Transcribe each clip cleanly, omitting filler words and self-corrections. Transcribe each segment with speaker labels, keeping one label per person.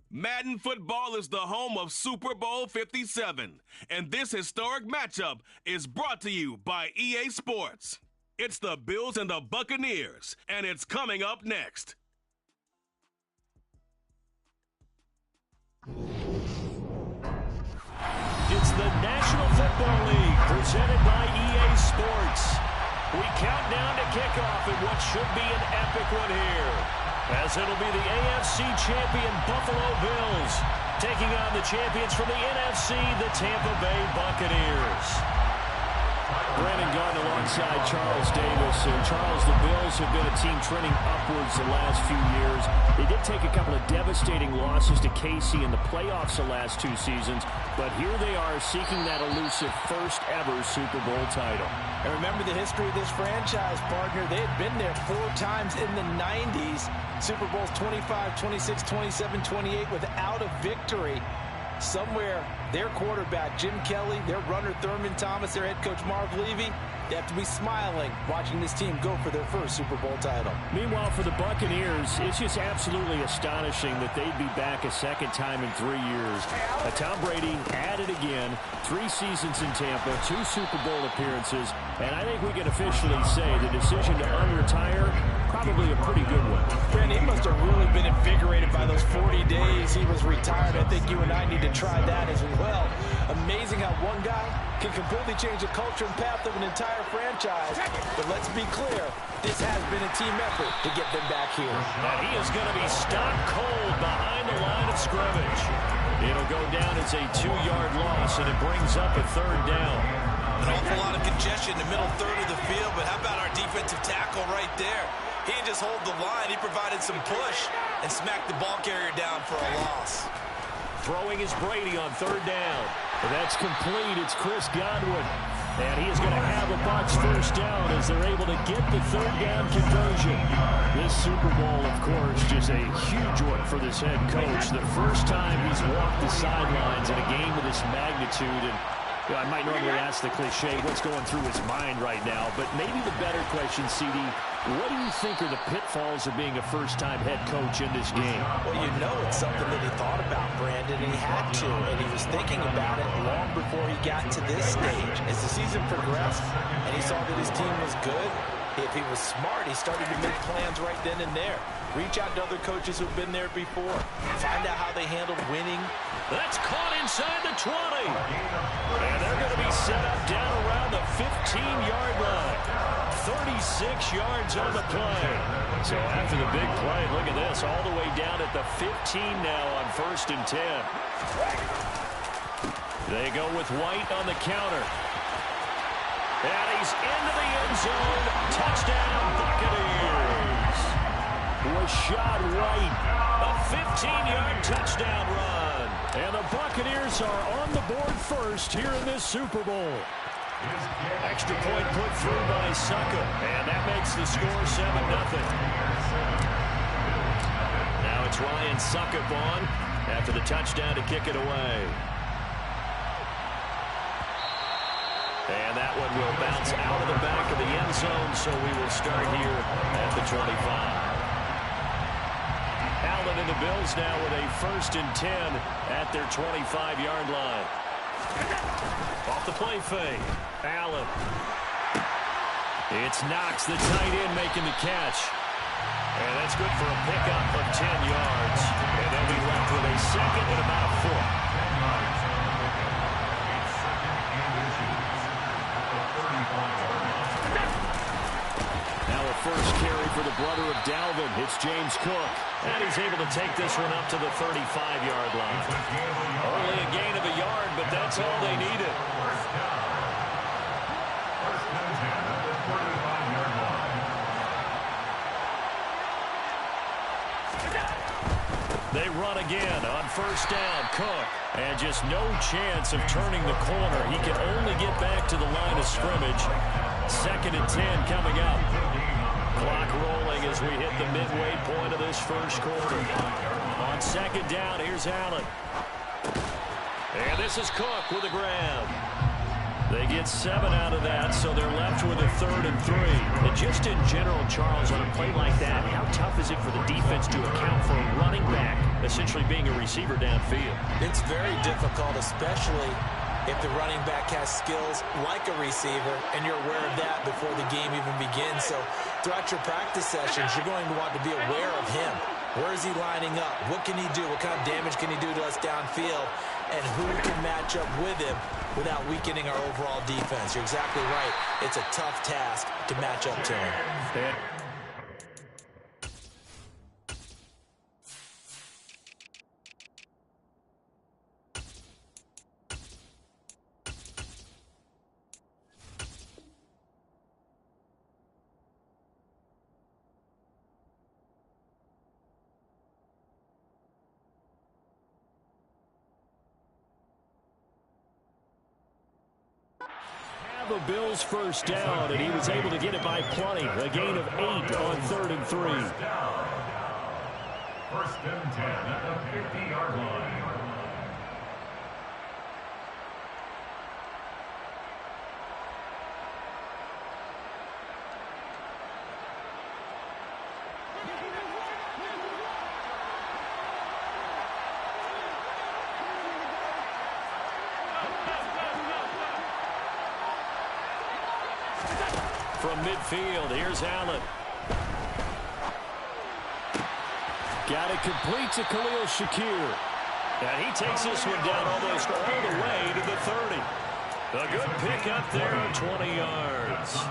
Speaker 1: Madden Football is the home of Super Bowl 57, and this historic matchup is brought to you by EA Sports. It's the Bills and the Buccaneers, and it's coming up next.
Speaker 2: It's the National Football League presented by EA Sports. We count down to kickoff in what should be an epic one here, as it'll be the AFC champion Buffalo Bills taking on the champions from the NFC, the Tampa Bay Buccaneers. Brandon Garden alongside Charles Davis. And Charles, the Bills have been a team trending upwards the last few years. They did take a couple of devastating losses to KC in the playoffs the last 2 seasons, but here they are seeking that elusive first ever Super Bowl title.
Speaker 3: And remember the history of this franchise, partner. They had been there 4 times in the 90s. Super Bowls 25, 26, 27, 28 without a victory. Somewhere, their quarterback, Jim Kelly, their runner, Thurman Thomas, their head coach, Marv Levy, they have to be smiling watching this team go for their first Super Bowl title.
Speaker 2: Meanwhile, for the Buccaneers, it's just absolutely astonishing that they'd be back a second time in 3 years. Tom Brady at it again, 3 seasons in Tampa, 2 Super Bowl appearances, and I think we can officially say the decision to unretire, probably a pretty good one.
Speaker 3: Brandon, he must have really been invigorated by those 40 days he was retired. I think you and I need to try that as well. Amazing how one guy can completely change the culture and path of an entire franchise. But let's be clear, this has been a team effort to get them back here.
Speaker 2: And he is going to be stopped cold behind the line of scrimmage. It'll go down as a 2-yard loss, and it brings up a 3rd down.
Speaker 4: An awful lot of congestion in the middle third of the field, but how about our defensive tackle right there? He didn't just hold the line, he provided some push and smacked the ball carrier down for a loss.
Speaker 2: Throwing is Brady on 3rd down. That's complete. It's Chris Godwin. And he is going to have a Bucs first down as they're able to get the 3rd down conversion. This Super Bowl, of course, just a huge one for this head coach. The first time he's walked the sidelines in a game of this magnitude. And I might normally ask the cliche, what's going through his mind right now? But maybe the better question, CD, what do you think are the pitfalls of being a first-time head coach in this game?
Speaker 3: Well, you know it's something that he thought about, Brandon, and he had to, and he was thinking about it long before he got to this stage. As the season progressed and he saw that his team was good, if he was smart, he started to make plans right then and there. Reach out to other coaches who've been there before. Find out how they handled winning.
Speaker 2: That's caught inside the 20. And they're going to be set up down around the 15-yard line. 36 yards on the play. So after the big play, look at this, all the way down at the 15 now on 1st and 10. They go with White on the counter. And he's into the end zone. Touchdown, Buccaneers. Rashad White, a 15-yard touchdown run. And the Buccaneers are on the board first here in this Super Bowl. Extra point put through by Sucka, and that makes the score 7-0. Now it's Ryan Suckup on after the touchdown to kick it away. And that one will bounce out of the back of the end zone, so we will start here at the 25. Allen and the Bills now with a 1st and 10 at their 25-yard line. Off the play fake. Allen. It's Knox, the tight end, making the catch. And that's good for a pickup of 10 yards. And they'll be left with a 2nd and about a 4. Now a first carry for the brother of Dalvin. It's James Cook. And he's able to take this one up to the 35-yard line. Only a gain of a yard, but that's all they needed. They run again on 1st down. Cook. And just no chance of turning the corner. He can only get back to the line of scrimmage. 2nd and 10 coming up. Clock rolling as we hit the midway point of this first quarter. On 2nd down, here's Allen. And this is Cook with a grab. They get 7 out of that, so they're left with a 3rd and 3. And just in general, Charles, on a play like that, how tough is it for the defense to account for a running back essentially being a receiver downfield?
Speaker 3: It's very difficult, especially if the running back has skills like a receiver, and you're aware of that before the game even begins. So throughout your practice sessions, you're going to want to be aware of him. Where is he lining up? What can he do? What kind of damage can he do to us downfield? And who can match up with him without weakening our overall defense? You're exactly right. It's a tough task to match up to him.
Speaker 2: The Bills first down, and he was able to get it by plenty. A gain of 8 on 3rd and 3.
Speaker 5: First and 10 at the 50-yard line.
Speaker 2: From midfield, here's Allen. Got it complete to Khalil Shakir. And he takes this one down almost all the way to the 30. A good pickup there of 20 yards.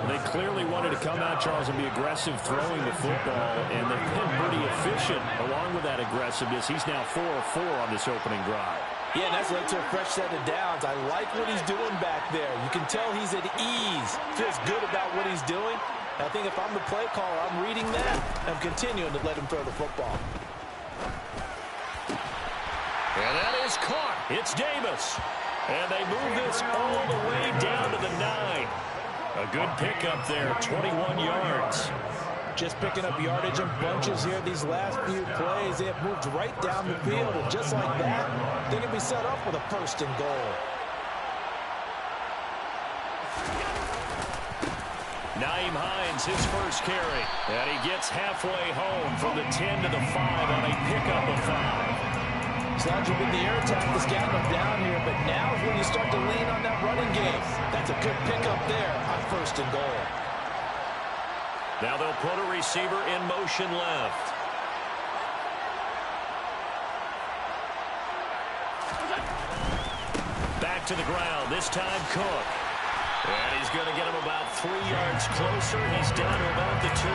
Speaker 2: They clearly wanted to come out, Charles, and be aggressive throwing the football, and they've been pretty efficient along with that aggressiveness. He's now 4 of 4 on this opening drive.
Speaker 3: Yeah, and that's led to a fresh set of downs. I like what he's doing back there. You can tell he's at ease. Feels good about what he's doing. I think if I'm the play caller, I'm reading that. I'm continuing to let him throw the football.
Speaker 2: And that is caught. It's Davis. And they move this all the way down to the 9. A good pickup there, 21 yards.
Speaker 3: Just picking up yardage in bunches here these last few plays. They have moved right down the field, and just like that, they can be set up with a 1st and goal.
Speaker 2: Naeem Hines, his first carry. And he gets halfway home from the 10 to the 5 on a pickup of 5.
Speaker 3: Slouching with the air attack that's gotten them down here, but now is when you start to lean on that running game. That's a good pickup there on 1st and goal.
Speaker 2: Now they'll put a receiver in motion left. Back to the ground, this time Cook. And he's going to get him about 3 yards closer. He's down to about the 2.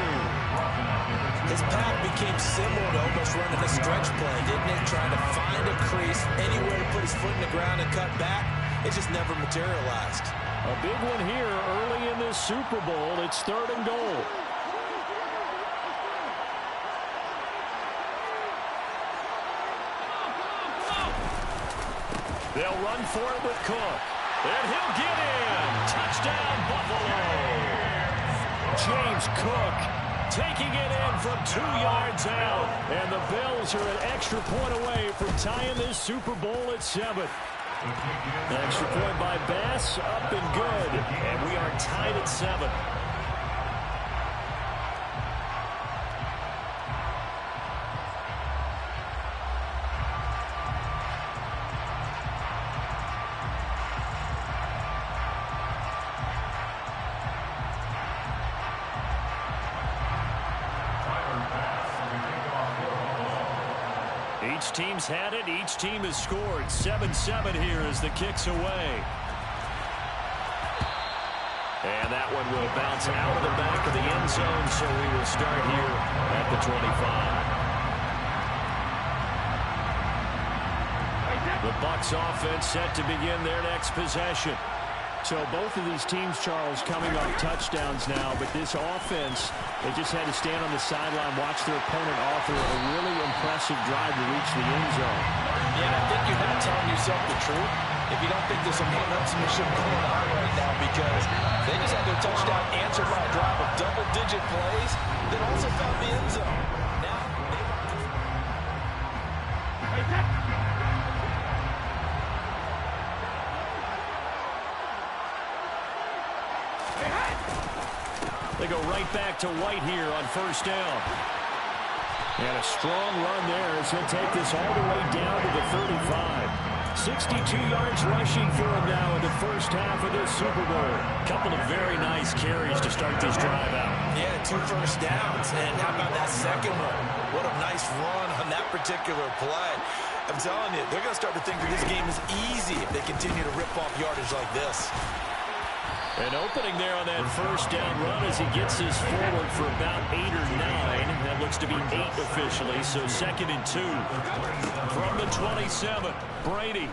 Speaker 3: His path became similar to almost running a stretch play, didn't it? Trying to find a crease, anywhere to put his foot in the ground and cut back. It just never materialized.
Speaker 2: A big one here early in this Super Bowl. It's 3rd and goal. They'll run for it with Cook. And he'll get in. Touchdown, Buffalo. James Cook taking it in from 2 yards out. And the Bills are an extra point away from tying this Super Bowl at 7. An extra point by Bass, up and good. And we are tied at 7. Each team's had it. Each team has scored. 7-7 here as the kick's away. And that one will bounce out of the back of the end zone, so we will start here at the 25. The Bucs offense set to begin their next possession. So both of these teams, Charles, coming off touchdowns now, but this offense, they just had to stand on the sideline, watch their opponent offer a really impressive drive to reach the end zone.
Speaker 3: Yeah, and I think you're not telling yourself the truth if you don't think there's some one-upsmanship going on right now, because they just had their touchdown answered by a drive of double-digit plays that also found the end zone. Now,
Speaker 2: it back to White here on first down. And a strong run there as he'll take this all the way down to the 35. 62 yards rushing for him now in the first half of this Super Bowl. Couple of very nice carries to start this drive out.
Speaker 4: Yeah, 2 first downs. And how about that second one? What a nice run on that particular play. I'm telling you, they're going to start to think that this game is easy if they continue to rip off yardage like this.
Speaker 2: An opening there on that first down run as he gets this forward for about 8 or 9. That looks to be 8 officially, so 2nd and 2. From the 27, Brady.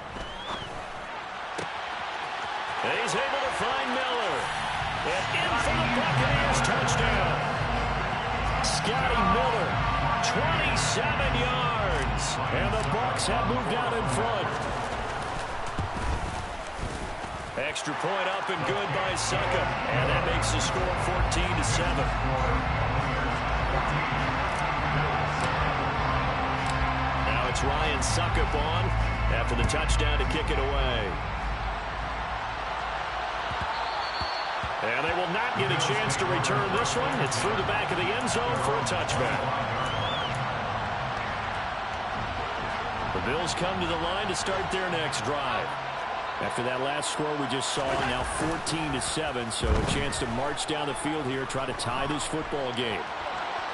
Speaker 2: And he's able to find Miller. And in for the Buccaneers touchdown. Scotty Miller, 27 yards. And the Bucs have moved out in front. Extra point up and good by Suckup. And that makes the score 14-7. Now it's Ryan Suckup on after the touchdown to kick it away. And they will not get a chance to return this one. It's through the back of the end zone for a touchback. The Bills come to the line to start their next drive. After that last score we just saw, now 14-7, so a chance to march down the field here, try to tie this football game.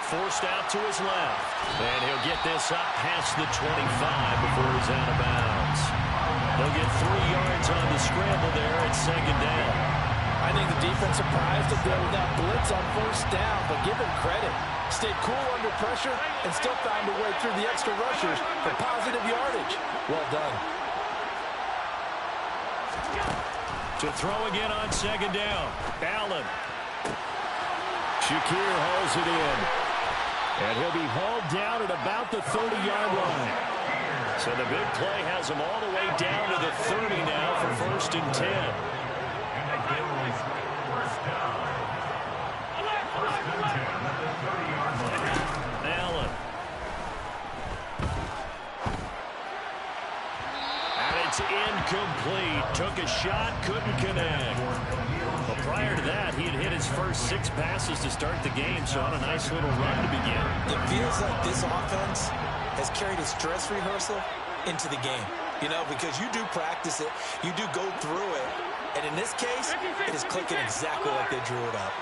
Speaker 2: Forced out to his left, and he'll get this up past the 25 before he's out of bounds. They'll get 3 yards on the scramble there at 2nd down.
Speaker 3: I think the defense surprised him there with that blitz on first down, but give him credit. Stayed cool under pressure and still found a way through the extra rushers for positive yardage. Well done.
Speaker 2: To throw again on 2nd down. Allen. Shakir hauls it in. And he'll be hauled down at about the 30-yard line. So the big play has him all the way down to the 30 now for 1st and 10. Allen. And it's incomplete. Took a shot, couldn't connect. But prior to that, he had hit his first 6 passes to start the game, so on a nice little run to begin.
Speaker 4: It feels like this offense has carried its dress rehearsal into the game. You know, because you do practice it, you do go through it, and in this case, it is clicking exactly like they drew it up.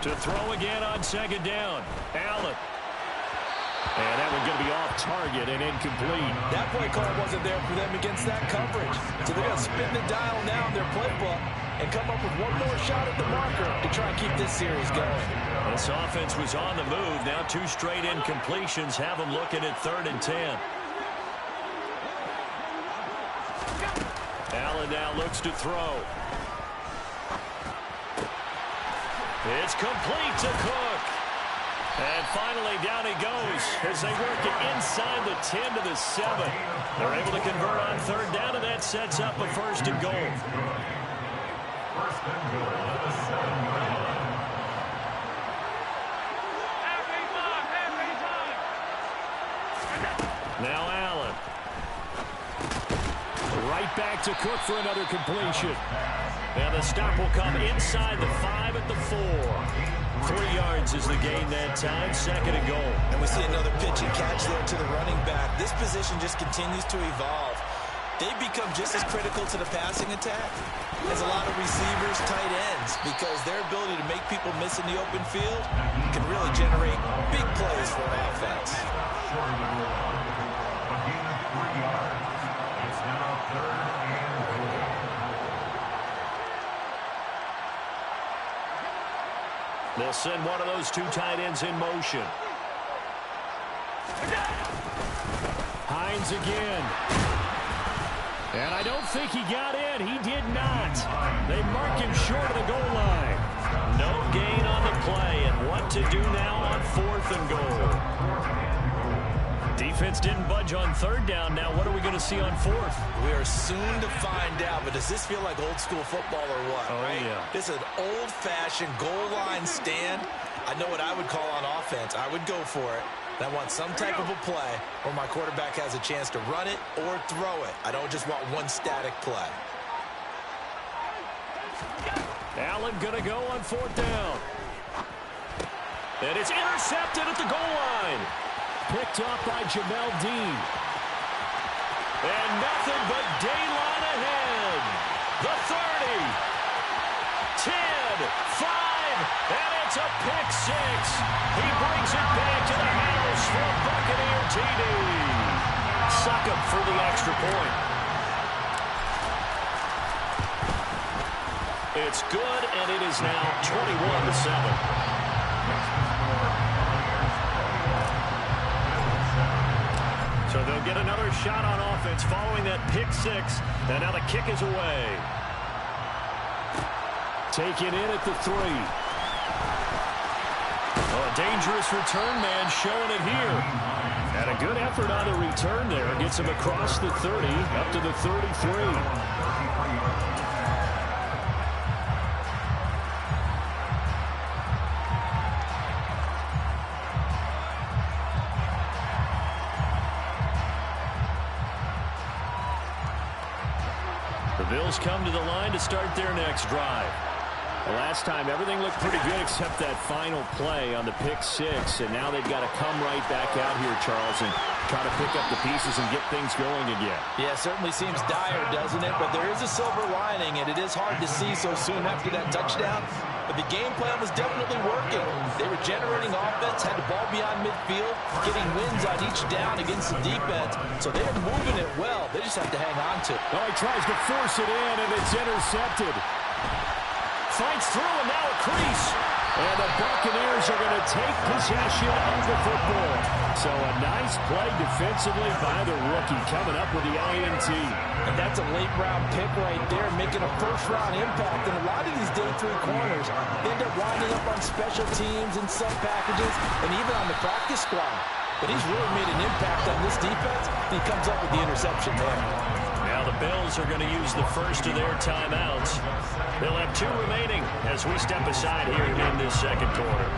Speaker 2: To throw again on 2nd down. Allen. And that one's going to be off target and incomplete.
Speaker 3: That play call wasn't there for them against that coverage. So they're going to spin the dial now in their playbook and come up with one more shot at the marker to try and keep this series going.
Speaker 2: This offense was on the move. Now 2 straight incompletions have them looking at 3rd and 10. Allen now looks to throw. It's complete to Cook. And finally, down he goes as they work it inside the 10 to the 7. They're able to convert on 3rd down, and that sets up a 1st and goal. Now Allen. Right back to Cook for another completion. And the stop will come inside the 5 at the 4. 3 yards is the gain that time, 2nd and goal.
Speaker 4: And we see another pitch and catch there to the running back. This position just continues to evolve. They've become just as critical to the passing attack as a lot of receivers, tight ends, because their ability to make people miss in the open field can really generate big plays for an offense.
Speaker 5: It's now 3rd and goal.
Speaker 2: They'll send one of those 2 tight ends in motion. Hines again. And I don't think he got in. He did not. They mark him short of the goal line. No gain on the play. And what to do now on 4th and goal. Defense didn't budge on 3rd down. Now what are we going to see on 4th?
Speaker 4: We are soon to find out, but does this feel like old school football or what?
Speaker 2: Oh,
Speaker 4: right?
Speaker 2: Yeah.
Speaker 4: This is an old-fashioned goal line stand. I know what I would call on offense. I would go for it. And I want some type of a play where my quarterback has a chance to run it or throw it. I don't just want one static play.
Speaker 2: Allen going to go on 4th down. And it's intercepted at the goal line. Picked up by Jamel Dean. And nothing but daylight ahead. The 30. 10, 5, and it's a pick 6. He brings it back to the house for a Buccaneer TD. Suck up for the extra point. It's good, and it is now 21-7. So they'll get another shot on offense following that pick 6, and now the kick is away. Taken in at the 3. Oh, a dangerous return man showing it here. And a good effort on the return there. Gets him across the 30, up to the 33. The Bills come to the line to start their next drive. The last time, everything looked pretty good except that final play on the pick 6. And now they've got to come right back out here, Charles, and try to pick up the pieces and get things going again.
Speaker 3: Yeah, certainly seems dire, doesn't it? But there is a silver lining, and it is hard to see so soon after that touchdown. But the game plan was definitely working. They were generating offense, had the ball beyond midfield, getting wins on each down against the defense. So they are moving it well. They just have to hang on to it.
Speaker 2: Oh, he tries to force it in, and it's intercepted. Fights through, and now a crease. And the Buccaneers are going to take possession of the football. So a nice play defensively by the rookie, coming up with the INT.
Speaker 3: And that's a late-round pick right there, making a first-round impact. And a lot of these day 3 corners end up winding up on special teams and sub packages and even on the practice squad. But he's really made an impact on this defense, and he comes up with the interception there.
Speaker 2: Now the Bills are going to use the first of their timeouts. They'll have 2 remaining as we step aside here in this second quarter.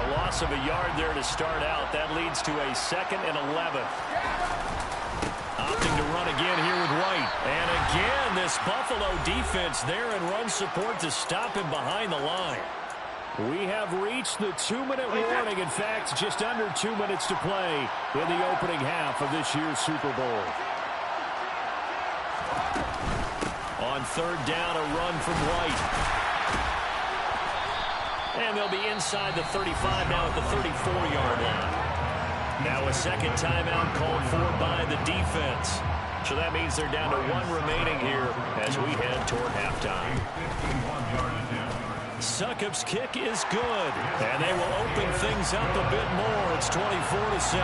Speaker 2: A loss of a yard there to start out. That leads to a 2nd and 11. Opting to run again here with White. And again, this Buffalo defense there in run support to stop him behind the line. We have reached the 2-minute warning. In fact, just under 2 minutes to play in the opening half of this year's Super Bowl. On 3rd down, a run from White. And they'll be inside the 35 now at the 34-yard line. Now a second timeout called for by the defense. So that means they're down to 1 remaining here as we head toward halftime. Succop's kick is good, and they will open things up a bit more. It's 24-7.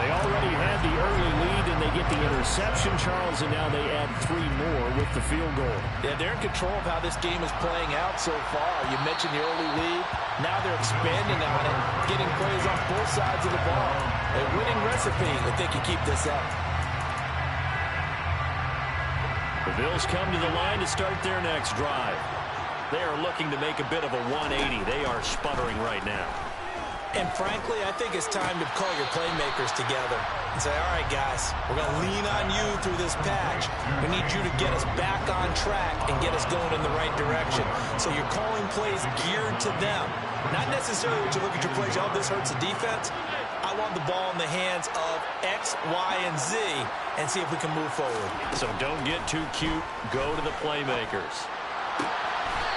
Speaker 2: They already had the early lead, and they get the interception, Charles, and now they add 3 more with the field goal.
Speaker 3: Yeah, they're in control of how this game is playing out so far. You mentioned the early lead. Now they're expanding on it, getting plays on both sides of the ball. A winning recipe if they can keep this up.
Speaker 2: The Bills come to the line to start their next drive. They are looking to make a bit of a 180. They are sputtering right now.
Speaker 4: And frankly, I think it's time to call your playmakers together and say, all right, guys, we're going to lean on you through this patch. We need you to get us back on track and get us going in the right direction. So you're calling plays geared to them. Not necessarily what you look at your plays, oh, this hurts the defense. I want the ball in the hands of X, Y, and Z and see if we can move forward.
Speaker 2: So don't get too cute. Go to the playmakers.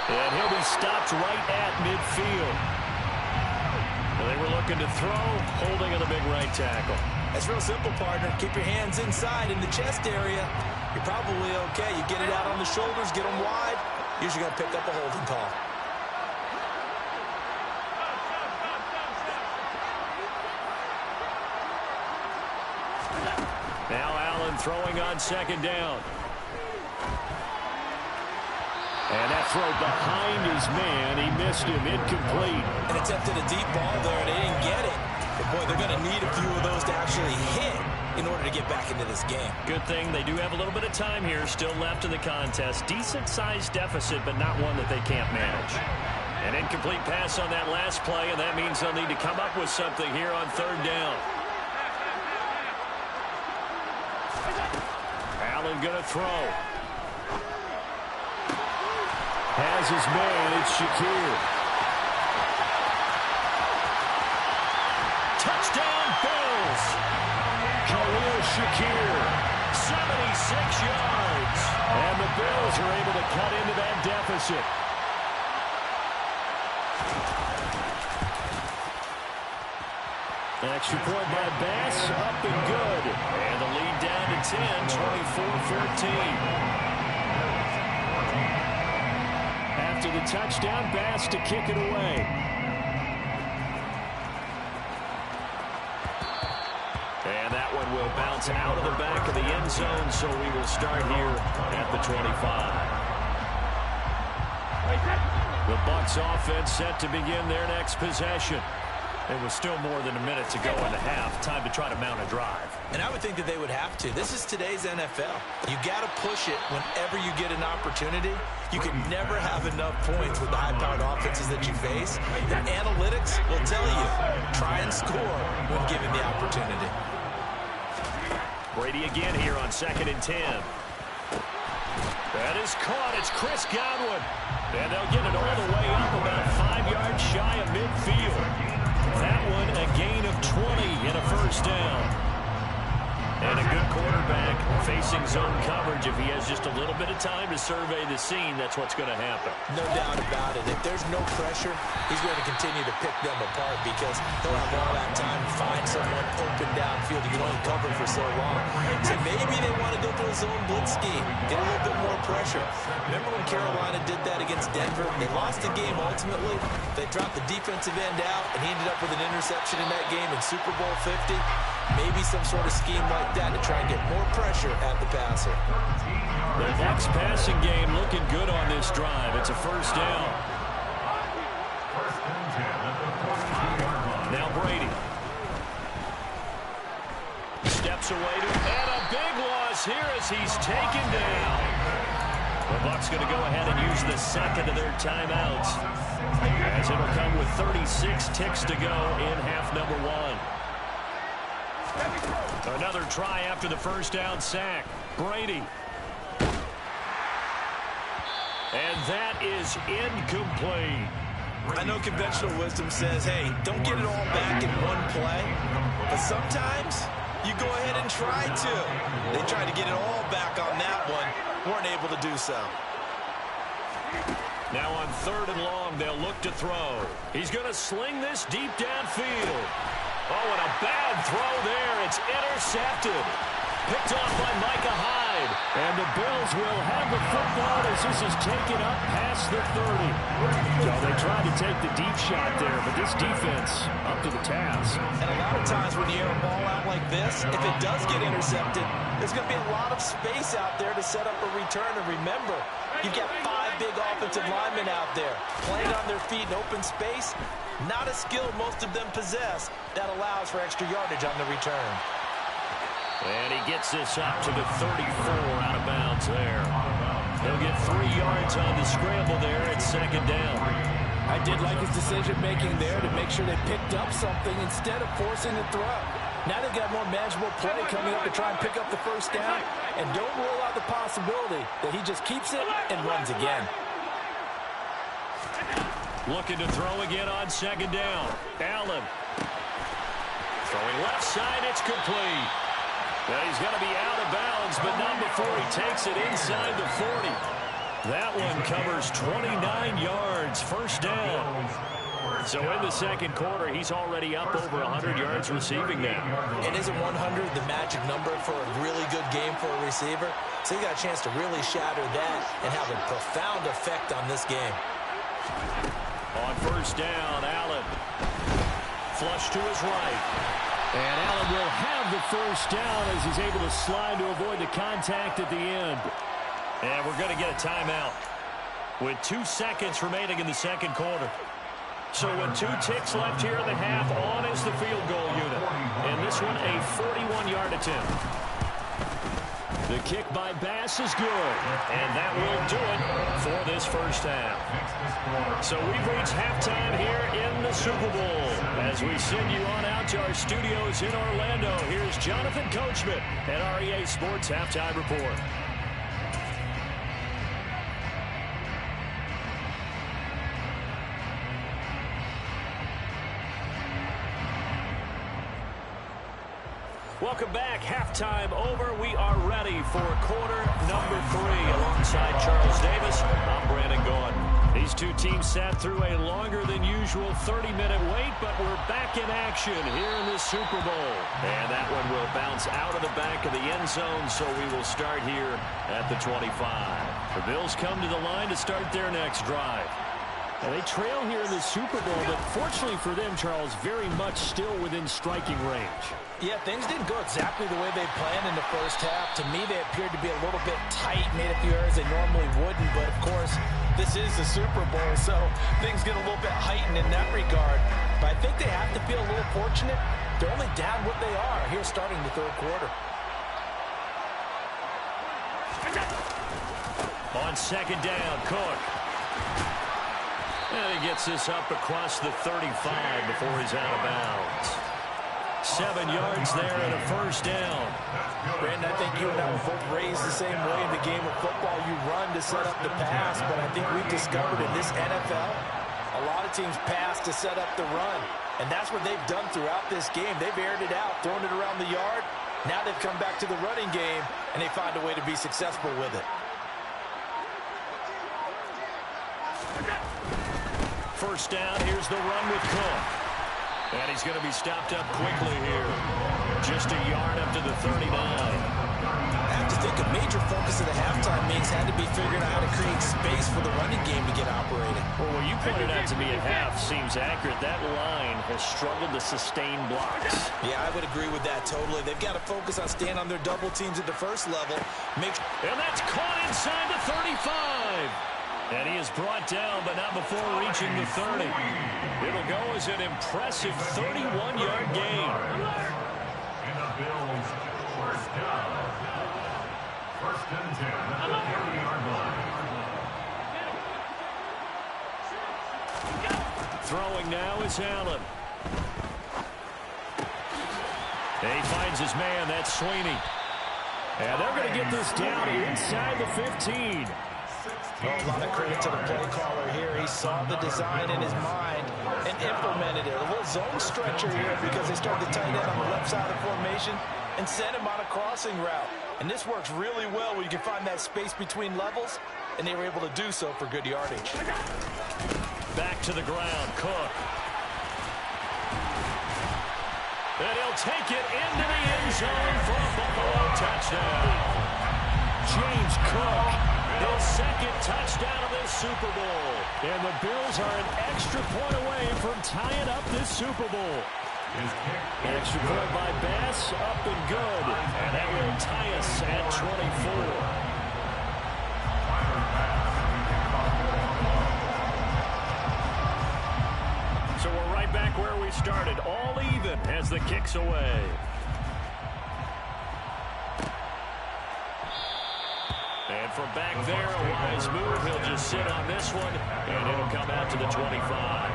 Speaker 2: And he'll be stopped right at midfield. Well, they were looking to throw, holding on the big right tackle.
Speaker 4: That's real simple, partner. Keep your hands inside in the chest area. You're probably okay. You get it out on the shoulders, get them wide. Usually going to pick up a holding call.
Speaker 2: Now Allen throwing on 2nd down. And that throw behind his man. He missed him, incomplete.
Speaker 4: And attempted a deep ball there, and they didn't get it. But boy, they're going to need a few of those to actually hit in order to get back into this game.
Speaker 2: Good thing they do have a little bit of time here still left in the contest. Decent-sized deficit, but not one that they can't manage. An incomplete pass on that last play, and that means they'll need to come up with something here on 3rd down. Allen going to throw. has his man. It's Shakir. Touchdown, Bills. Khalil Shakir, 76 yards. And the Bills are able to cut into that deficit. Extra point by Bass, up and good. And the lead down to 10, 24-14. After the touchdown, Bass to kick it away. And that one will bounce out of the back of the end zone, so we will start here at the 25. The Bucs offense set to begin their next possession. It was still more than a minute to go in the half. Time to try to mount a drive.
Speaker 4: And I would think that they would have to. This is today's NFL. You got to push it whenever you get an opportunity. You can never have enough points with the high-powered offenses that you face. The analytics will tell you, try and score when given the opportunity.
Speaker 2: Brady again here on 2nd and 10. That is caught. It's Chris Godwin. And they'll get it all the way up about 5 yards shy of midfield. That one a gain of 20 and a first down. And a good quarterback facing zone coverage. If he has just a little bit of time to survey the scene, that's what's going to happen.
Speaker 4: No doubt about it. If there's no pressure, he's going to continue to pick them apart because he'll have all that time to find someone open downfield. You can only cover for so long. So maybe they want to go to a zone blitz scheme, get a little bit more pressure. Remember when Carolina did that against Denver? They lost the game ultimately. They dropped the defensive end out, and he ended up with an interception in that game in Super Bowl 50. Maybe some sort of scheme like that to try and get more pressure at the passer.
Speaker 2: The Bucs passing game looking good on this drive. It's a first down. Now Brady. Steps away and a big loss here as he's taken down. The Bucs going to go ahead and use the second of their timeouts, as it'll come with 36 ticks to go in half number 1. Another try after the first down sack. Brady. And that is incomplete.
Speaker 4: I know conventional wisdom says, hey, don't get it all back in one play. But sometimes you go ahead and try to. They tried to get it all back on that one. Weren't able to do so.
Speaker 2: Now on 3rd and long, they'll look to throw. He's going to sling this deep downfield. Oh, and a bad throw there. It's intercepted. Picked off by Micah Hyde. And the Bills will have the football as this is taken up past the 30. So they tried to take the deep shot there, but this defense up to the task.
Speaker 4: And a lot of times when you air a ball out like this, if it does get intercepted, there's going to be a lot of space out there to set up a return. And remember, you've got 5 big offensive linemen out there playing on their feet in open space. Not a skill most of them possess that allows for extra yardage on the return.
Speaker 2: And he gets this up to the 34 out of bounds there. He'll get 3 yards on the scramble there at 2nd down.
Speaker 3: I did like his decision-making there to make sure they picked up something instead of forcing the throw. Now they've got more manageable play coming up to try and pick up the first down. And don't rule out the possibility that he just keeps it and runs again.
Speaker 2: Looking to throw again on 2nd down. Allen. Throwing left side, it's complete. Now he's going to be out of bounds, but not before he takes it inside the 40. That one covers 29 yards, first down. So in the 2nd quarter, he's already up over 100 yards receiving now.
Speaker 4: And isn't 100 the magic number for a really good game for a receiver? So he got a chance to really shatter that and have a profound effect on this game.
Speaker 2: On first down, Allen. Flush to his right. And Allen will have the first down as he's able to slide to avoid the contact at the end. And we're going to get a timeout with 2 seconds remaining in the 2nd quarter. So with 2 ticks left here in the half, on is the field goal unit. And this one a 41-yard attempt. The kick by Bass is good. And that will do it for this first half. So we've reached halftime here in the Super Bowl. As we send you on out to our studios in Orlando, here's Jonathan Coachman at our EA Sports Halftime Report. Welcome back. Halftime over. We are ready for quarter number 3. Alongside Charles Davis, I'm Brandon Gordon. These two teams sat through a longer than usual 30-minute wait, but we're back in action here in the Super Bowl. And that one will bounce out of the back of the end zone, so we will start here at the 25. The Bills come to the line to start their next drive. Now, they trail here in the Super Bowl, but fortunately for them, Charles, very much still within striking range.
Speaker 3: Yeah, things didn't go exactly the way they planned in the first half. To me, they appeared to be a little bit tight, made a few errors they normally wouldn't. But, of course, this is the Super Bowl, so things get a little bit heightened in that regard. But I think they have to feel a little fortunate. They're only down what they are here starting the third quarter.
Speaker 2: On second down, Cook. And he gets this up across the 35 before he's out of bounds. 7 yards there and a first down.
Speaker 3: Brandon, I think you and I were both raised the same way in the game of football. You run to set up the pass, but I think we've discovered in this NFL, a lot of teams pass to set up the run. And that's what they've done throughout this game. They've aired it out, thrown it around the yard. Now they've come back to the running game, and they find a way to be successful with it.
Speaker 2: First down, here's the run with Cook. And he's going to be stopped up quickly here. Just a yard up to the 39.
Speaker 4: I have to think a major focus of the halftime meetings had to be figuring out how to create space for the running game to get operating.
Speaker 2: Well, what you pointed out to me at half seems accurate. That line has struggled to sustain blocks.
Speaker 4: Yeah, I would agree with that totally. They've got to focus on staying on their double teams at the first level.
Speaker 2: And that's caught inside the 35. And he is brought down, but not before reaching the 30. It'll go as an impressive 31-yard gain.
Speaker 5: And the Bills first down. First and 10 at the 30-yard line.
Speaker 2: Throwing now is Allen. And he finds his man. That's Sweeney. And they're going to get this down inside the 15.
Speaker 3: A lot of credit to the play caller here. He saw the design in his mind and implemented it. A little zone stretcher here because they started the tight end on the left side of the formation and sent him on a crossing route. And this works really well where you can find that space between levels, and they were able to do so for good yardage.
Speaker 2: Back to the ground, Cook. And he'll take it into the end zone for a Buffalo touchdown. James Cook. His second touchdown of this Super Bowl. And the Bills are an extra point away from tying up this Super Bowl. Extra point by Bass, up and good. And that will tie us at 24. So we're right back where we started, all even as the kick's away. And from back there, a wise move. He'll just sit on this one, and it'll come out to the 25.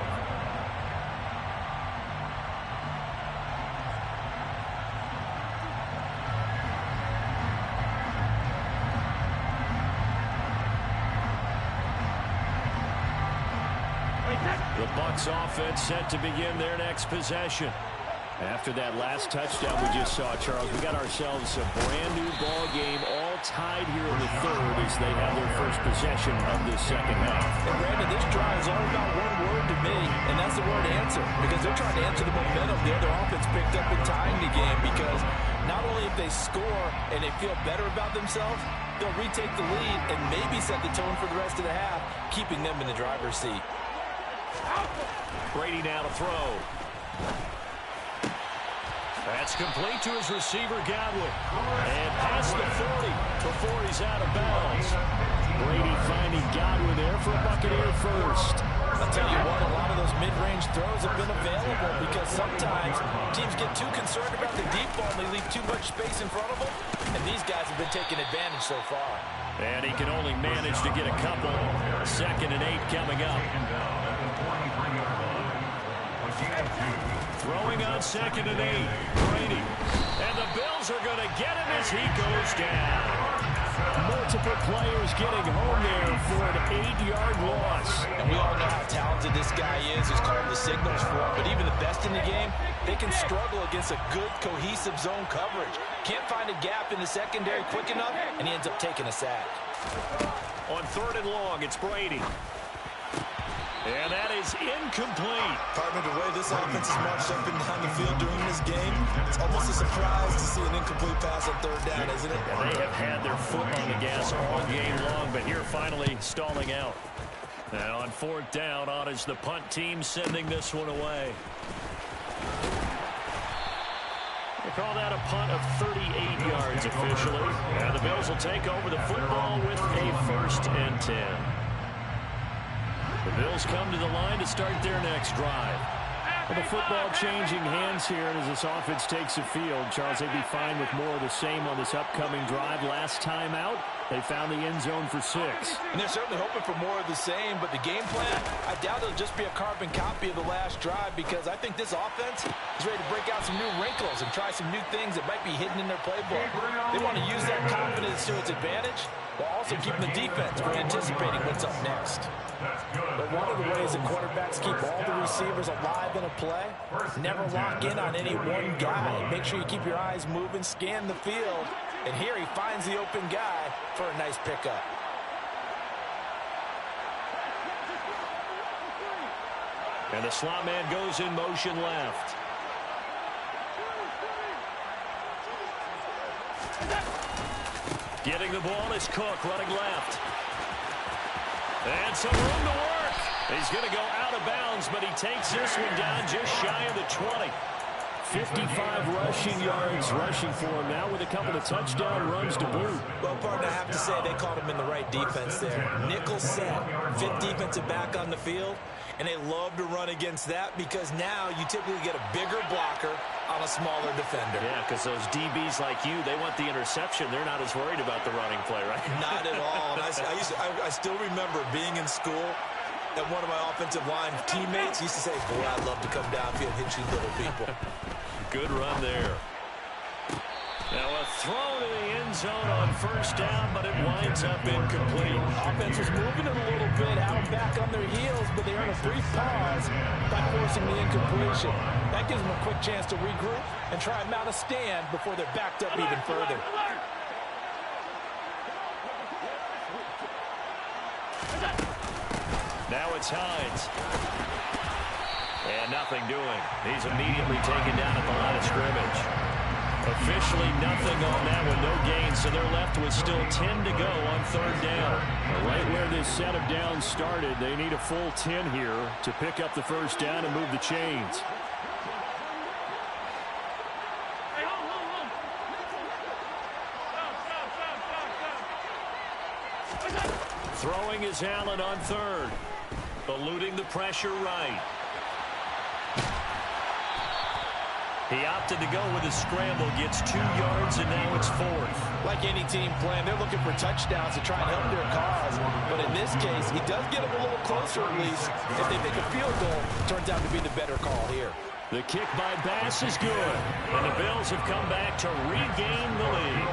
Speaker 2: The Bucs offense set to begin their next possession. After that last touchdown we just saw, Charles, we got ourselves a brand-new ball game, all tied here in the third as they have their first possession of this second half.
Speaker 3: And Brandon, this drive is all about one word to me, and that's the word answer, because they're trying to answer the momentum the other offense picked up in tying the game, because not only if they score and they feel better about themselves, they'll retake the lead and maybe set the tone for the rest of the half, keeping them in the driver's seat.
Speaker 2: Brady now to throw. That's complete to his receiver, Godwin. And past the 40 before he's out of bounds. Brady finding Godwin there for a Buccaneer first.
Speaker 3: I'll tell you what, a lot of those mid-range throws have been available because sometimes teams get too concerned about the deep ball and they leave too much space in front of them. And these guys have been taking advantage so far.
Speaker 2: And he can only manage to get a couple. 2nd and 8 coming up. Throwing on 2nd and 8. Brady. And the Bills are going to get him as he goes down.
Speaker 3: More
Speaker 2: multiple players getting home there for an 8-yard loss.
Speaker 3: And we all know how talented this guy is who's called the signals for him. But even the best in the game, they can struggle against a good, cohesive zone coverage. Can't find a gap in the secondary quick enough, and he ends up taking a sack.
Speaker 2: On 3rd and long, it's Brady. And that is incomplete.
Speaker 4: Partner, the way this offense has marched up and down the field during this game, it's almost a surprise to see an incomplete pass on 3rd down, isn't it?
Speaker 2: And they have had their foot on the gas all game long, but here finally stalling out. And on 4th down, on is the punt team sending this one away. They call that a punt of 38 yards officially. And the Bills will take over the football with a 1st and 10. The Bills come to the line to start their next drive. Well, the football changing hands here, and as this offense takes the field, Charles, they'd be fine with more of the same on this upcoming drive. Last time out, they found the end zone for 6.
Speaker 3: And they're certainly hoping for more of the same, but the game plan, I doubt it'll just be a carbon copy of the last drive, because I think this offense is ready to break out some new wrinkles and try some new things that might be hidden in their playbook. They want to use that confidence to its advantage, while also keeping the defense from anticipating what's up next. But one of the ways that quarterbacks keep all the receivers alive in a play, never lock in on any one guy. Make sure you keep your eyes moving, scan the field, and here he finds the open guy for a nice pickup.
Speaker 2: And the slot man goes in motion left. Getting the ball is Cook running left. And some room to work. He's going to go out of bounds, but he takes this one down just shy of the 20. 55 rushing yards rushing for him now with a couple of touchdown runs to boot.
Speaker 4: Well, partner, I have to say they caught him in the right defense there. Nickel set, 5th defensive back on the field, and they love to run against that because now you typically get a bigger blocker on a smaller defender.
Speaker 2: Yeah, because those DBs like you, they want the interception. They're not as worried about the running play, right?
Speaker 4: Not at all. And I still remember being in school, and one of my offensive line teammates used to say, boy, I'd love to come downfield and hit you little people.
Speaker 2: Good run there. Now a throw to the end zone on 1st down, but it winds up incomplete.
Speaker 3: Offense was moving it a little bit out back on their heels, but they earn a brief pause by forcing the incompletion. That gives them a quick chance to regroup and try and mount a stand before they're backed up even further.
Speaker 2: Now it's Hines. And nothing doing. He's immediately taken down at the line of scrimmage. Officially nothing on that one, no gain, so they're left with still 10 to go on 3rd down. Right where this set of downs started, they need a full 10 here to pick up the 1st down and move the chains. Throwing is Allen on 3rd. Eluding the pressure right. He opted to go with a scramble, gets 2 yards, and now it's 4th.
Speaker 3: Like any team plan, they're looking for touchdowns to try and help their cause. But in this case, he does get them a little closer at least. If they make a field goal, it turns out to be the better call here.
Speaker 2: The kick by Bass is good, and the Bills have come back to regain the lead.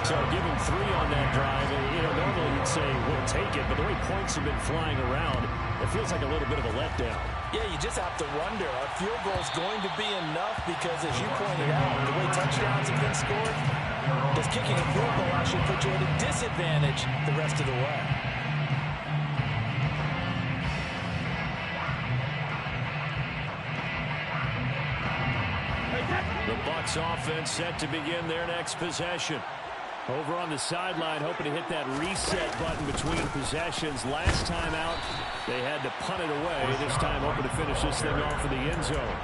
Speaker 2: So give him 3 on that drive. And, normally you'd say, we'll take it, but the way points have been flying around, it feels like a little bit of a letdown.
Speaker 3: Yeah, you just have to wonder, are field goals going to be enough? Because as you pointed out, the way touchdowns have been scored, does kicking a field goal actually put you at a disadvantage the rest of the way?
Speaker 2: The Bucs offense set to begin their next possession. Over on the sideline, hoping to hit that reset button between possessions. Last time out, they had to punt it away. This time, hoping to finish this thing off in the end zone.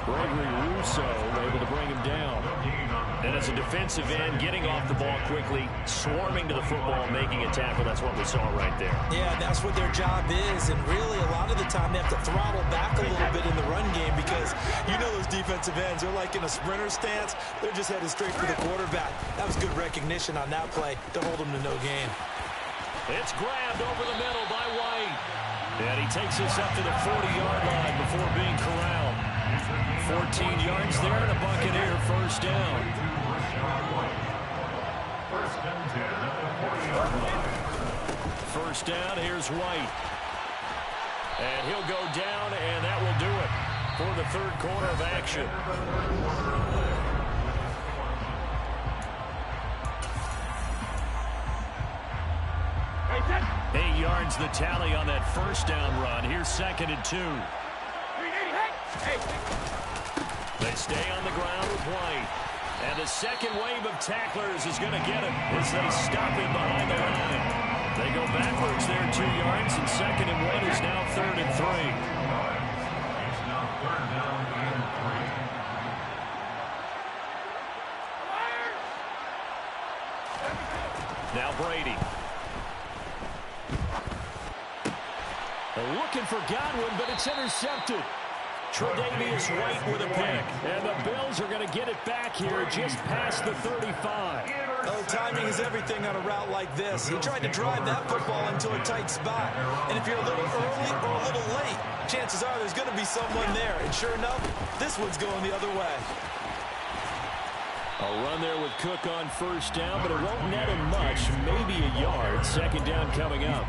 Speaker 2: Gregory Rousseau able to bring him down. And as a defensive end, getting off the ball quickly, swarming to the football, making a tackle. That's what we saw right there.
Speaker 4: Yeah, that's what their job is. And really, a lot of the time, they have to throttle back a little bit in the run game because you know those defensive ends, they're like in a sprinter stance. They're just headed straight for the quarterback. That was good recognition on that play to hold them to no gain.
Speaker 2: It's grabbed over the middle by White. And he takes this up to the 40-yard line before being corralled. 14 yards there and a Buccaneer 1st down.
Speaker 5: First and 10 at the 40-yard line.
Speaker 2: First down, here's White. And he'll go down, and that will do it for the third quarter of action. 8 yards the tally on that first down run. Here's 2nd and 2. They stay on the ground with White. And the second wave of tacklers is going to get him as they stop him behind the line. They go backwards there 2 yards, and 2nd and 1 is now 3rd and 3.
Speaker 5: It's now 3rd down and 3.
Speaker 2: Now Brady. They're looking for Godwin, but it's intercepted. Tre'Davious White with a pick. And the Bills are going to get it back here just past the 35.
Speaker 4: Oh, timing is everything on a route like this. He tried to drive that football into a tight spot. And if you're a little early or a little late, chances are there's going to be someone there. And sure enough, this one's going the other way.
Speaker 2: A run there with Cook on first down, but it won't net him much, maybe a yard. 2nd down coming up.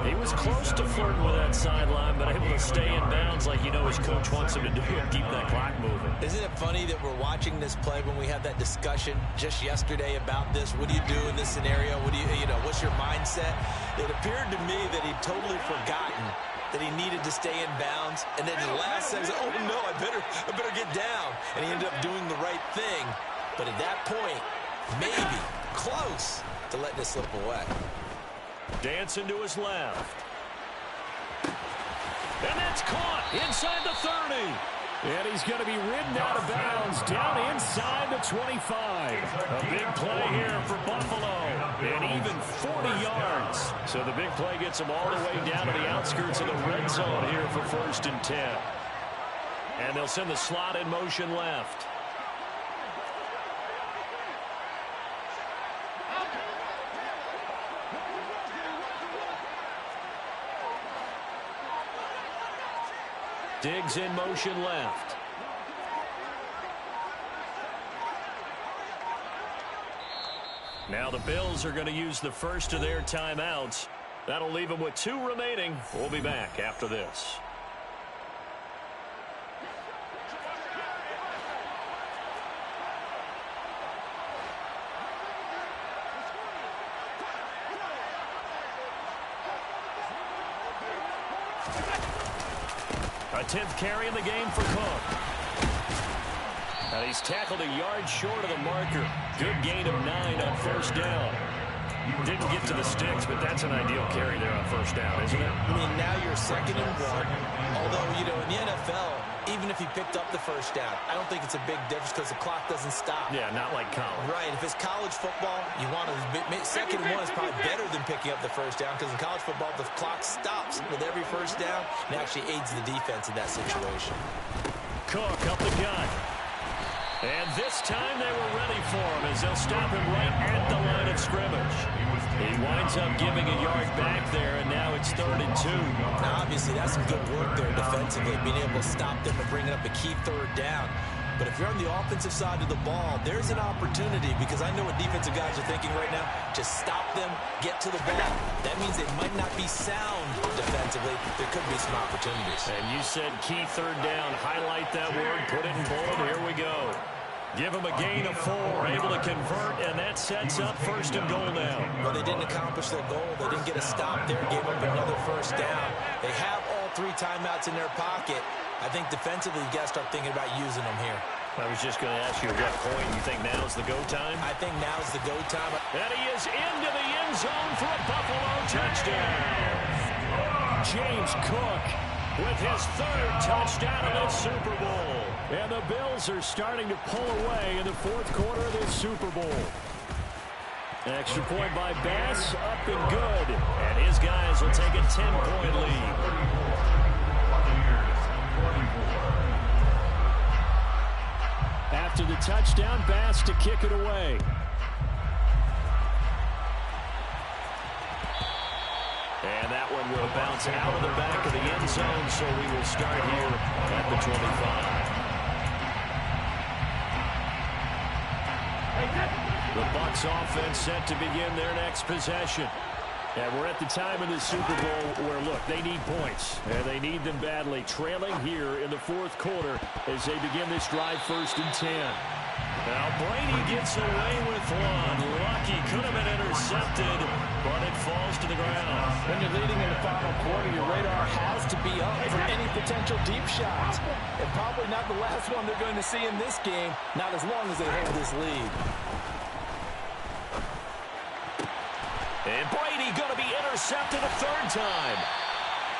Speaker 2: He was close to flirting with that sideline, but able to stay in bounds like you know his coach wants him to do and keep that clock moving.
Speaker 4: Isn't it funny that we're watching this play when we had that discussion just yesterday about this? What do you do in this scenario? What do you know, what's your mindset? It appeared to me that he'd totally forgotten that he needed to stay in bounds, and then the last second, oh no, I better get down. And he ended up doing the right thing. But at that point, maybe close to letting it slip away.
Speaker 2: Dancing to his left. And that's caught inside the 30. And he's going to be ridden out of bounds down inside the 25. A big play here for Buffalo. And even 40 yards. So the big play gets him all the way down to the outskirts of the red zone here for 1st and 10. And they'll send the slot in motion left. Diggs in motion left. Now the Bills are going to use the first of their timeouts. That'll leave them with 2 remaining. We'll be back after this. A 10th carry in the game for Cook. And he's tackled a yard short of the marker. Good gain of 9 on first down. Didn't get to the sticks, but that's an ideal carry there on first down, isn't it?
Speaker 4: I mean, now you're 2nd and 1. Although, you know, in the NFL, even if he picked up the first down, I don't think it's a big difference because the clock doesn't stop.
Speaker 2: Yeah, not like college.
Speaker 4: Right. If it's college football, you want to 2nd and 1 is probably better than picking up the first down because in college football, the clock stops with every first down and actually aids the defense in that situation.
Speaker 2: Cook up the gun. And this time they were ready for him as they'll stop him right at the line of scrimmage. He winds up giving a yard back there, and now it's 3rd and 2.
Speaker 4: Now, obviously, that's some good work there defensively, being able to stop them and bringing up a key 3rd down. But if you're on the offensive side of the ball, there's an opportunity because I know what defensive guys are thinking right now. Just stop them, get to the ball. That means they might not be sound defensively. There could be some opportunities.
Speaker 2: And you said key 3rd down. Highlight that word. Put it in bold. Here we go. Give them a gain of 4. Able to convert, and that sets up 1st and goal now.
Speaker 4: Well, they didn't accomplish their goal. They didn't get a stop there. Gave up another first down. They have all 3 timeouts in their pocket. I think defensively, you got to start thinking about using them here.
Speaker 2: I was just going to ask you at what point you think now's the go time?
Speaker 4: I think now's the go time.
Speaker 2: And he is into the end zone for a Buffalo touchdown. James Cook with his 3rd touchdown of this Super Bowl. And the Bills are starting to pull away in the 4th quarter of this Super Bowl. Extra point by Bass, up and good. And his guys will take a 10-point lead. After the touchdown, Bass to kick it away. And that one will bounce out of the back of the end zone, so we will start here at the 25. The Bucs offense set to begin their next possession. And we're at the time in the Super Bowl where, look, they need points. And they need them badly. Trailing here in the fourth quarter as they begin this drive, 1st and 10. Now Brady gets away with one. Lucky, could have been intercepted, but it falls to the ground.
Speaker 3: When you're leading in the final quarter, your radar has to be up for any potential deep shots. And probably not the last one they're going to see in this game, not as long as they hold this lead.
Speaker 2: And Brady going to be intercepted a 3rd time.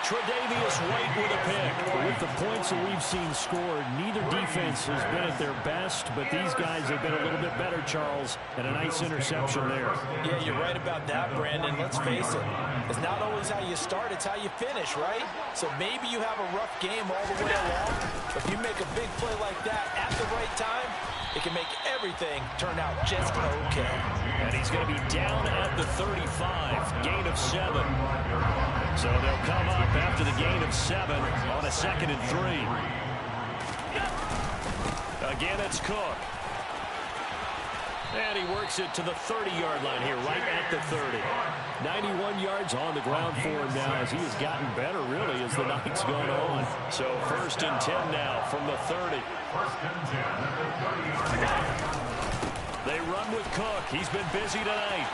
Speaker 2: Tre'Davious White with a pick. With the points that we've seen scored, neither defense has been at their best, but these guys have been a little bit better, Charles, and a nice interception there.
Speaker 3: Yeah, you're right about that, Brandon. Let's face it. It's not always how you start, it's how you finish, right? So maybe you have a rough game all the way along, but if you make a big play like that at the right time, it can make everything turn out just okay.
Speaker 2: And he's going to be down at the 35, gain of 7. So they'll come up after the gain of 7 on a 2nd and 3. Again, it's Cook. And he works it to the 30-yard line here, right at the 30. 91 yards on the ground for him now as he has gotten better, really, as the night's gone on. So 1st and 10 now from the 30.
Speaker 5: 1st and 10 at the 30-yard line.
Speaker 2: They run with Cook. He's been busy tonight.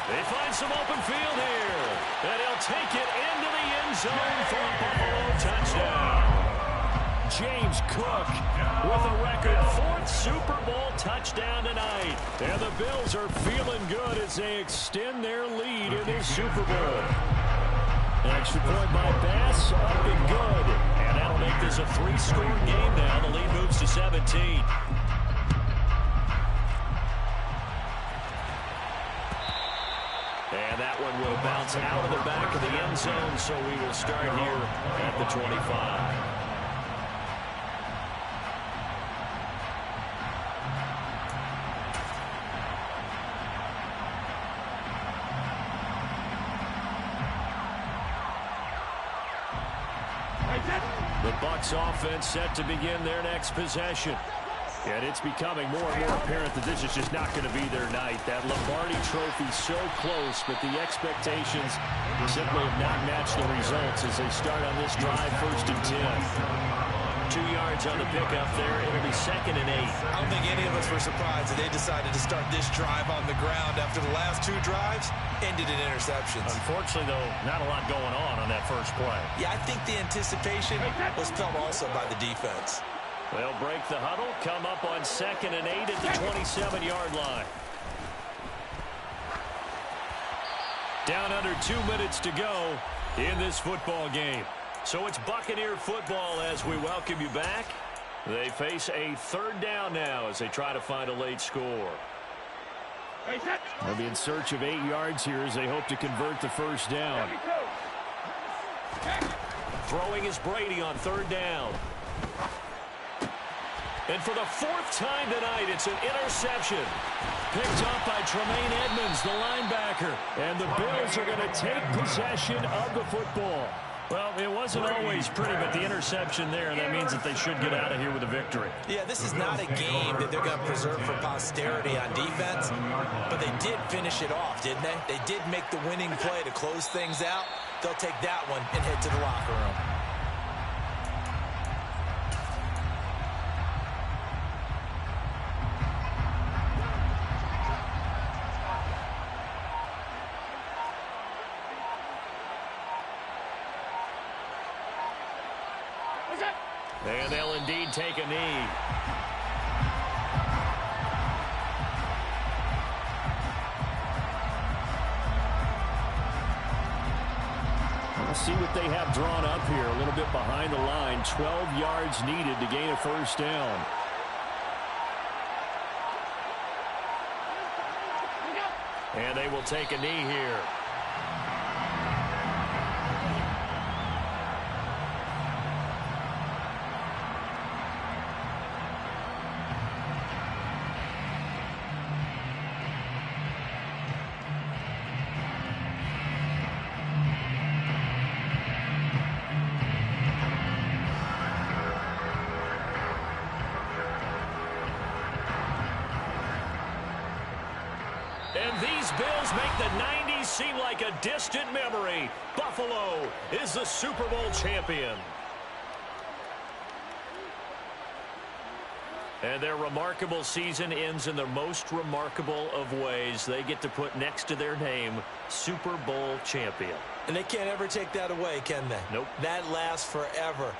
Speaker 2: They find some open field here. And he'll take it into the end zone for a Buffalo touchdown. James Cook with a record 4th Super Bowl touchdown tonight. And the Bills are feeling good as they extend their lead in this Super Bowl. An extra point by Bass, up and good. And that'll make this a 3-score game now. The lead moves to 17. And that one will bounce out of the back of the end zone, so we will start here at the 25. The Bucs offense set to begin their next possession. And it's becoming more and more apparent that this is just not going to be their night. That Lombardi trophy so close, but the expectations simply have not matched the results as they start on this drive, 1st and 10. 2 yards on the pickup there. It'll be 2nd and 8.
Speaker 4: I don't think any of us were surprised that they decided to start this drive on the ground after the last 2 drives ended in interceptions.
Speaker 2: Unfortunately, though, not a lot going on that first play.
Speaker 4: Yeah, I think the anticipation was felt also by the defense.
Speaker 2: They'll break the huddle, come up on 2nd and 8 at the 27-yard line. Down under 2 minutes to go in this football game. So it's Buccaneer football as we welcome you back. They face a 3rd down now as they try to find a late score. They'll be in search of 8 yards here as they hope to convert the 1st down. Throwing is Brady on 3rd down. And for the 4th time tonight, it's an interception. Picked up by Tremaine Edmonds, the linebacker. And the Bills are going to take possession of the football. Well, it wasn't always pretty, but the interception there, that means that they should get out of here with a victory.
Speaker 4: Yeah, this is not a game that they're going to preserve for posterity on defense, but they did finish it off, didn't they? They did make the winning play to close things out. They'll take that one and head to the locker room.
Speaker 2: And they'll indeed take a knee. We'll see what they have drawn up here. A little bit behind the line. 12 yards needed to gain a 1st down. And they will take a knee here. These Bills make the 90s seem like a distant memory. Buffalo is the Super Bowl champion. And their remarkable season ends in the most remarkable of ways. They get to put next to their name, Super Bowl champion.
Speaker 4: And they can't ever take that away, can they?
Speaker 2: Nope.
Speaker 4: That lasts forever.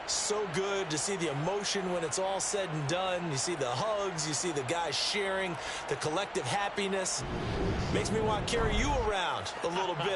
Speaker 4: So good to see the emotion when it's all said and done. You see the hugs, you see the guys sharing, the collective happiness. Makes me want to carry you around a little bit.